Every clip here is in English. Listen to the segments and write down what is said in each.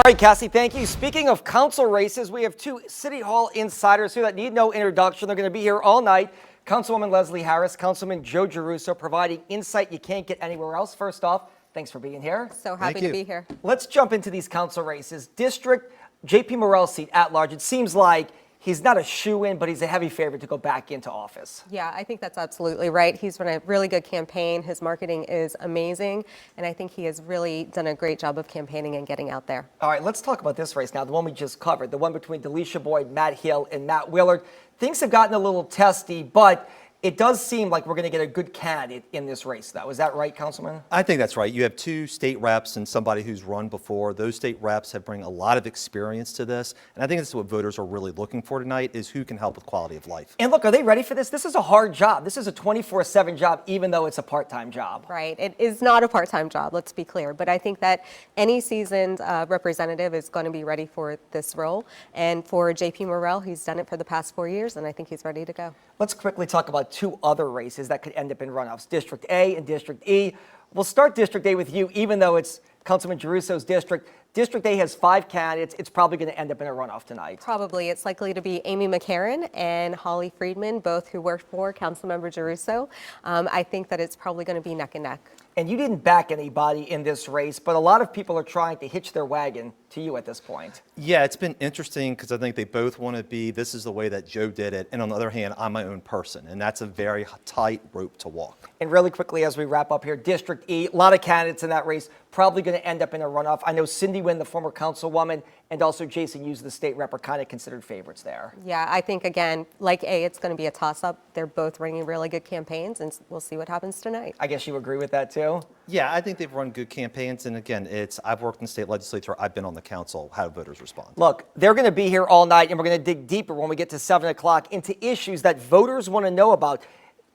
All right, Cassie, thank you. Speaking of council races, we have two City Hall insiders here that need no introduction. They're going to be here all night. Councilwoman Leslie Harris, Councilman Joe Giarrusso, providing insight you can't get anywhere else. First off, thanks for being here. So happy to be here. Let's jump into these council races. District JP Morrell's seat at large. It seems like he's not a shoo-in, but he's a heavy favorite to go back into office. Yeah, I think that's absolutely right. He's run a really good campaign. His marketing is amazing, and I think he has really done a great job of campaigning and getting out there. All right, let's talk about this race now, the one we just covered, the one between Delisha Boyd, Matt Hill, and Matt Willard. Things have gotten a little testy, but it does seem like we're going to get a good candidate in this race, though. Is that right, Councilman? I think that's right. You have two state reps and somebody who's run before. Those state reps have bring a lot of experience to this, and I think this is what voters are really looking for tonight, is who can help with quality of life. And look, are they ready for this? This is a hard job. This is a 24/7 job, even though it's a part-time job. Right. It is not a part-time job, let's be clear. But I think that any seasoned representative is going to be ready for this role. And for JP Morrell, he's done it for the past 4 years, and I think he's ready to go. Let's quickly talk about two other races that could end up in runoffs, District A and District E. We'll start District A with you, even though it's Councilman Giarrusso's district. District A has 5 candidates. It's probably going to end up in a runoff tonight. Probably. It's likely to be Amy McCarron and Holly Friedman, both who worked for Councilmember Giarrusso. I think that it's probably going to be neck and neck. And you didn't back anybody in this race, but a lot of people are trying to hitch their wagon to you at this point. Yeah, it's been interesting because I think they both want to be, this is the way that Joe did it, and on the other hand, I'm my own person, and that's a very tight rope to walk. And really quickly, as we wrap up here, District E, a lot of candidates in that race, probably going to end up in a runoff. I know Cindy Wynn, the former councilwoman, and also Jason Hughes, the state rep, are kind of considered favorites there. Yeah, I think, again, like A, it's going to be a toss-up. They're both running really good campaigns, and we'll see what happens tonight. I guess you agree with that, too? Yeah, I think they've run good campaigns, and again, I've worked in the state legislature, I've been on the council, how voters respond. Look, they're going to be here all night, and we're going to dig deeper when we get to 7 o'clock into issues that voters want to know about.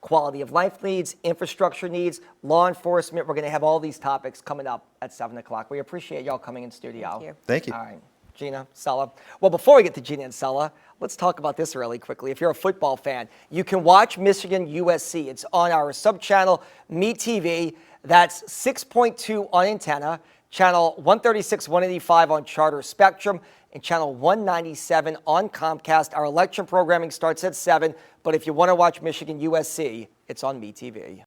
Quality of life needs, infrastructure needs, law enforcement. We're going to have all these topics coming up at 7 o'clock. We appreciate y'all coming in studio. Thank you. Thank you. All right, Gina, Sella. Well, before we get to Gina and Sella, let's talk about this really quickly. If you're a football fan, you can watch Michigan USC. It's on our sub-channel, MeTV. That's 6.2 on antenna, channel 136, 185 on Charter Spectrum, and channel 197 on Comcast. Our election programming starts at 7, but if you want to watch Michigan USC, it's on MeTV.